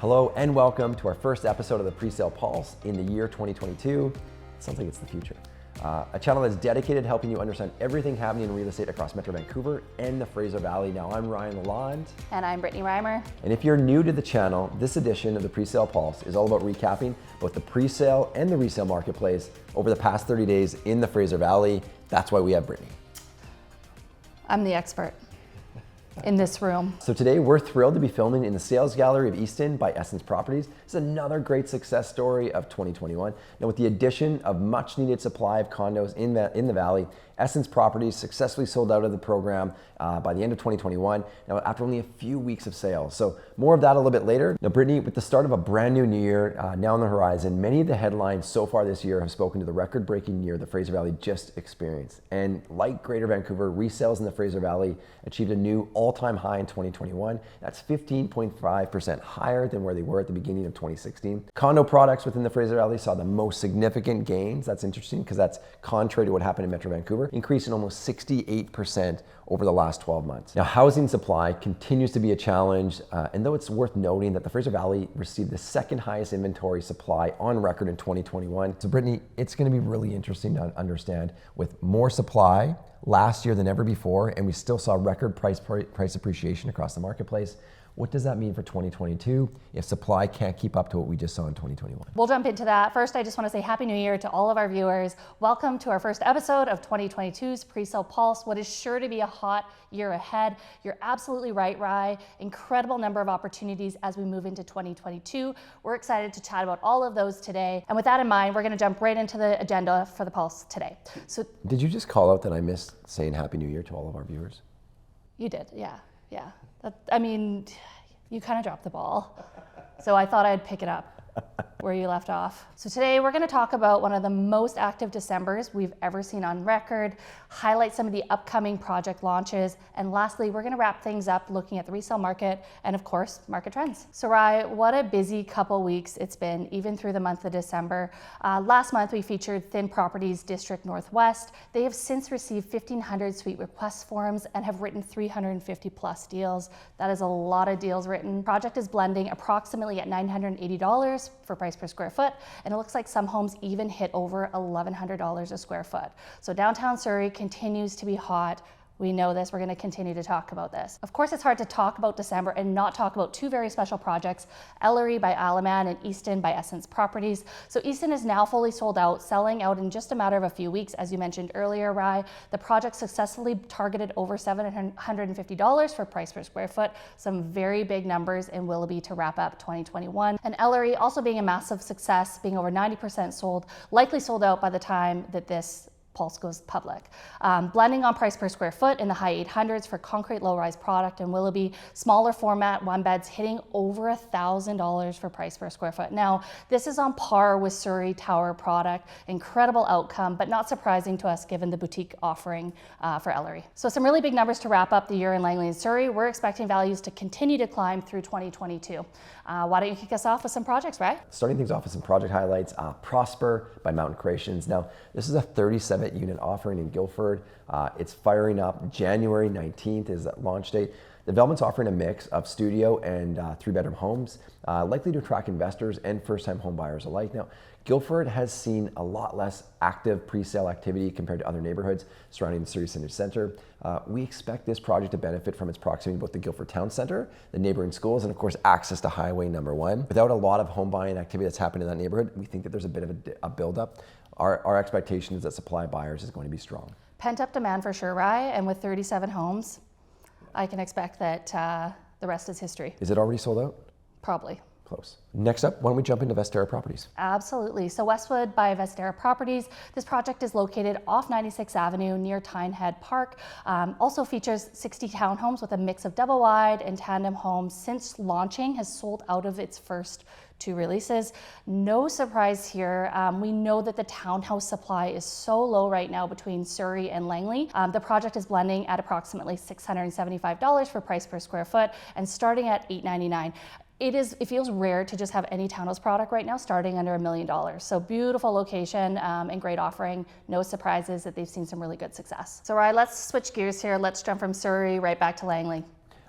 Hello and welcome to our first episode of the Presale Pulse in the year 2022. It sounds like it's the future. A channel that's dedicated to helping you understand everything happening in real estate across Metro Vancouver and the Fraser Valley. Now, I'm Ryan Lalonde. And I'm Brittany Reimer. And if you're new to the channel, this edition of the Presale Pulse is all about recapping both the presale and the resale marketplace over the past 30 days in the Fraser Valley. That's why we have Brittany. I'm the expert in this room. So today we're thrilled to be filming in the Sales Gallery of Easton by Essence Properties. It's another great success story of 2021. Now with the addition of much needed supply of condos in the Valley, Essence Properties successfully sold out of the program by the end of 2021, now after only a few weeks of sales. So more of that a little bit later. Now Brittany, with the start of a brand new year now on the horizon, many of the headlines so far this year have spoken to the record-breaking year the Fraser Valley just experienced. And like Greater Vancouver, resales in the Fraser Valley achieved a new all-time high in 2021. That's 15.5% higher than where they were at the beginning of 2016. Condo products within the Fraser Valley saw the most significant gains. That's interesting because that's contrary to what happened in Metro Vancouver, increasing almost 68% over the last 12 months. Now, housing supply continues to be a challenge, and though it's worth noting that the Fraser Valley received the second highest inventory supply on record in 2021. So Brittany, it's gonna be really interesting to understand with more supply last year than ever before, and we still saw record price appreciation across the marketplace. What does that mean for 2022 if supply can't keep up to what we just saw in 2021? We'll jump into that. First, I just want to say Happy New Year to all of our viewers. Welcome to our first episode of 2022's Presale Pulse, what is sure to be a hot year ahead. You're absolutely right, Rye. Incredible number of opportunities as we move into 2022. We're excited to chat about all of those today. And with that in mind, we're going to jump right into the agenda for the Pulse today. So, did you just call out that I missed saying Happy New Year to all of our viewers? You did, yeah. I mean, you kind of dropped the ball. So I thought I'd pick it up where you left off. So today we're going to talk about one of the most active Decembers we've ever seen on record, highlight some of the upcoming project launches, and lastly, we're going to wrap things up looking at the resale market and of course, market trends. So Rye, what a busy couple weeks it's been, even through the month of December. Last month we featured Thin Properties District Northwest. They have since received 1,500 suite request forms and have written 350 plus deals. That is a lot of deals written. Project is blending approximately at $980 for price per square foot, and it looks like some homes even hit over $1,100 a square foot. So downtown Surrey continues to be hot. We know this, we're going to continue to talk about this. Of course, it's hard to talk about December and not talk about two very special projects, Ellery by Alaman and Easton by Essence Properties. So Easton is now fully sold out, selling out in just a matter of a few weeks. As you mentioned earlier, Rye, the project successfully targeted over $750 for price per square foot. Some very big numbers in Willoughby to wrap up 2021. And Ellery also being a massive success, being over 90% sold, likely sold out by the time that this Pulse goes public. Blending on price per square foot in the high 800s for concrete low-rise product in Willoughby, smaller format one beds hitting over $1,000 for price per square foot. Now, this is on par with Surrey Tower product, incredible outcome, but not surprising to us given the boutique offering for Ellery. So some really big numbers to wrap up the year in Langley and Surrey. We're expecting values to continue to climb through 2022. Why don't you kick us off with some projects, right? Starting things off with some project highlights, Prosper by Mountain Creations. Now, this is a 37 unit offering in Guildford. It's firing up. January 19th is that launch date. The development's offering a mix of studio and 3-bedroom homes, likely to attract investors and first-time home buyers alike. Now, Guildford has seen a lot less active pre-sale activity compared to other neighborhoods surrounding the Surrey City Centre. We expect this project to benefit from its proximity to both the Guildford Town Centre, the neighboring schools, and of course access to Highway Number 1. Without a lot of home buying activity that's happened in that neighborhood, we think that there's a bit of a buildup. Our expectation is that supply buyers is going to be strong. Pent-up demand for sure, Rye, and with 37 homes, I can expect that the rest is history. Is it already sold out? Probably. Close. Next up, why don't we jump into Vestera Properties? Absolutely. So Westwood by Vestera Properties. This project is located off 96th Avenue near Tynehead Park. Also features 60 townhomes with a mix of double wide and tandem homes. Since launching, has sold out of its first 2 releases. No surprise here. We know that the townhouse supply is so low right now between Surrey and Langley. The project is blending at approximately $675 for price per square foot and starting at $899. It feels rare to just have any townhouse product right now starting under $1 million. So beautiful location and great offering. No surprises that they've seen some really good success. So Ryan, let's switch gears here. Let's jump from Surrey right back to Langley.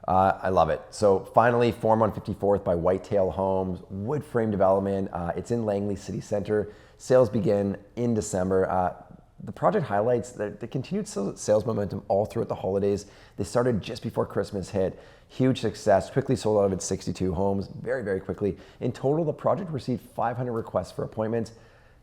I love it. So finally, Form on 54th by Whitetail Homes, wood frame development. It's in Langley City Center. Sales begin in December. The project highlights the continued sales momentum all throughout the holidays. They started just before Christmas hit. Huge success, quickly sold out of its 62 homes, very, very quickly. In total, the project received 500 requests for appointments.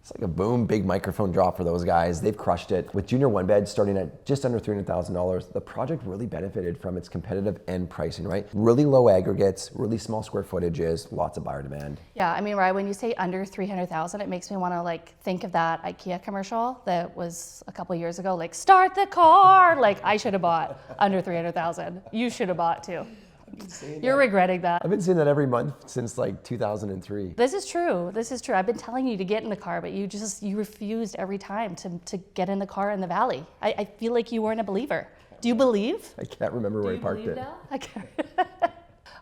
It's like a boom, big microphone drop for those guys. They've crushed it. With junior one beds starting at just under $300,000, the project really benefited from its competitive end pricing, right? Really low aggregates, really small square footages, lots of buyer demand. Yeah, I mean, right, when you say under 300,000, it makes me want to like think of that IKEA commercial that was a couple years ago, like start the car. Like I should have bought under 300,000. You should have bought too. You're regretting that. I've been seeing that every month since like 2003. This is true. This is true. I've been telling you to get in the car, but you refused every time to get in the car in the valley. I feel like you weren't a believer. Do you believe? I can't remember where I parked it.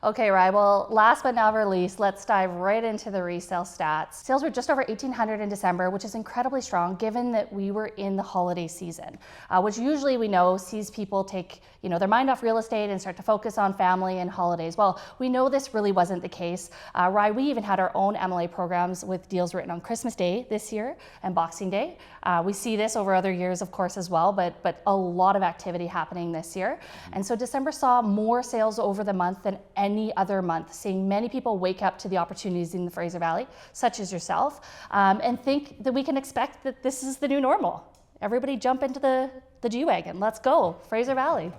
Okay, Ryan, well, last but not least, let's dive right into the resale stats. Sales were just over 1,800 in December, which is incredibly strong given that we were in the holiday season, which usually we know sees people take their mind off real estate and start to focus on family and holidays. Well, we know this really wasn't the case. Ryan, we even had our own MLA programs with deals written on Christmas Day this year and Boxing Day. We see this over other years, of course, as well, but a lot of activity happening this year. And so December saw more sales over the month than any other month, seeing many people wake up to the opportunities in the Fraser Valley, such as yourself, and think that we can expect that this is the new normal. Everybody jump into the G-Wagon. Let's go, Fraser Valley.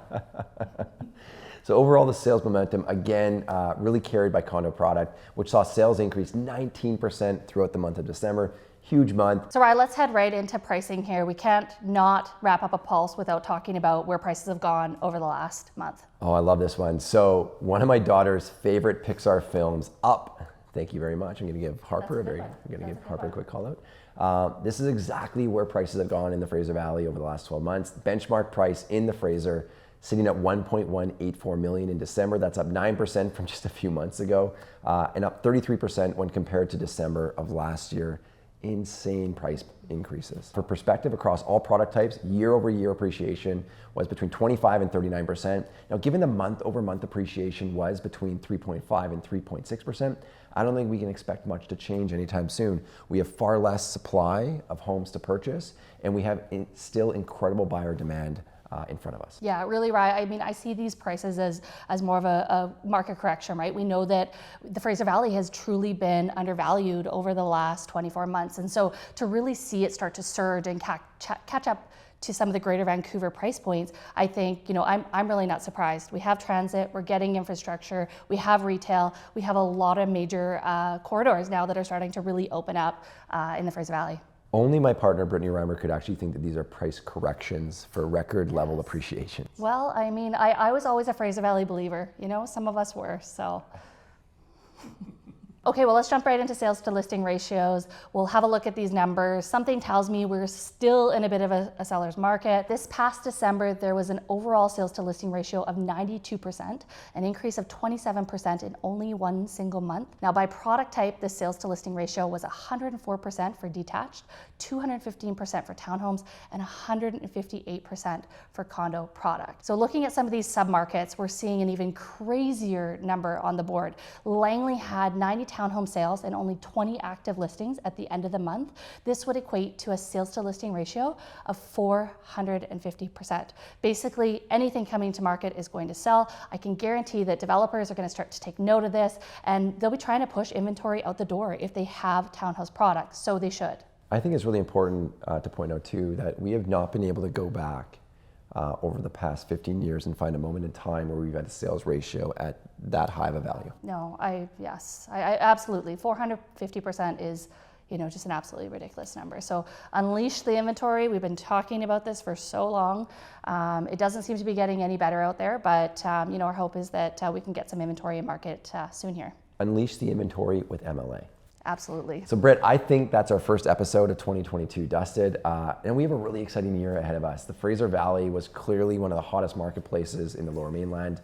So overall, the sales momentum, again, really carried by condo product, which saw sales increase 19% throughout the month of December. Huge month. So Ryan, let's head right into pricing here. We can't not wrap up a pulse without talking about where prices have gone over the last month. Oh, I love this one. So one of my daughter's favorite Pixar films, Up. Thank you very much. I'm going to give Harper a quick call out. This is exactly where prices have gone in the Fraser Valley over the last 12 months. Benchmark price in the Fraser sitting at $1.184 million in December. That's up 9% from just a few months ago, and up 33% when compared to December of last year. Insane price increases. For perspective, across all product types, year-over-year appreciation was between 25 and 39%. Now, given the month-over-month appreciation was between 3.5 and 3.6%, I don't think we can expect much to change anytime soon. We have far less supply of homes to purchase, and we have still incredible buyer demand in front of us. Yeah, really right. I mean, I see these prices as more of a market correction, right? We know that the Fraser Valley has truly been undervalued over the last 24 months. And so to really see it start to surge and catch up to some of the greater Vancouver price points, I think, I'm really not surprised. We have transit, we're getting infrastructure, we have retail, we have a lot of major corridors now that are starting to really open up in the Fraser Valley. Only my partner, Brittany Reimer, could actually think that these are price corrections for record level appreciation. Well, I mean, I was always a Fraser Valley believer. Some of us were, so. Okay, well, let's jump right into sales to listing ratios. We'll have a look at these numbers. Something tells me we're still in a bit of a seller's market. This past December, there was an overall sales to listing ratio of 92%, an increase of 27% in only one single month. Now, by product type, the sales to listing ratio was 104% for detached, 215% for townhomes, and 158% for condo product. So looking at some of these submarkets, we're seeing an even crazier number on the board. Langley had 90 townhome sales and only 20 active listings at the end of the month. This would equate to a sales to listing ratio of 450%. Basically, anything coming to market is going to sell. I can guarantee that developers are going to start to take note of this, and they'll be trying to push inventory out the door if they have townhouse products, so they should. I think it's really important to point out too that we have not been able to go back over the past 15 years and find a moment in time where we've had a sales ratio at that high of a value. No, I absolutely. 450% is, just an absolutely ridiculous number. So unleash the inventory. We've been talking about this for so long. It doesn't seem to be getting any better out there, but our hope is that we can get some inventory in market soon here. Unleash the inventory with MLA. Absolutely. So Britt, I think that's our first episode of 2022 dusted, and we have a really exciting year ahead of us. The Fraser Valley was clearly one of the hottest marketplaces in the Lower Mainland.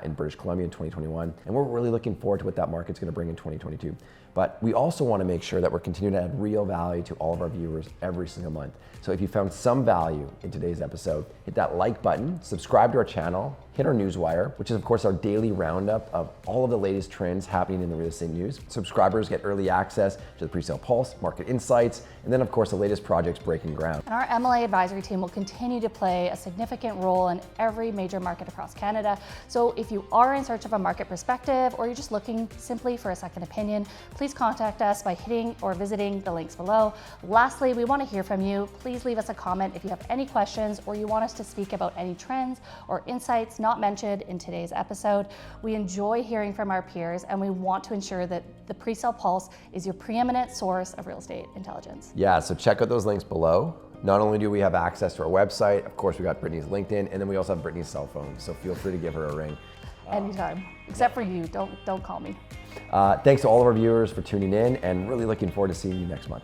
in British Columbia in 2021. And we're really looking forward to what that market's going to bring in 2022. But we also want to make sure that we're continuing to add real value to all of our viewers every single month. So if you found some value in today's episode, hit that like button, subscribe to our channel, hit our newswire, which is of course our daily roundup of all of the latest trends happening in the real estate news. Subscribers get early access to the Presale Pulse, market insights, and then of course the latest projects breaking ground. And our MLA advisory team will continue to play a significant role in every major market across Canada. So if you are in search of a market perspective or you're just looking simply for a second opinion, please contact us by hitting or visiting the links below. Lastly, we want to hear from you. Please leave us a comment if you have any questions or you want us to speak about any trends or insights not mentioned in today's episode. We enjoy hearing from our peers and we want to ensure that the Presale Pulse is your preeminent source of real estate intelligence. Yeah, so check out those links below. Not only do we have access to our website, of course we got Brittany's LinkedIn, and then we also have Brittany's cell phone, so feel free to give her a ring. Anytime, except for you, don't call me. Thanks to all of our viewers for tuning in, and really looking forward to seeing you next month.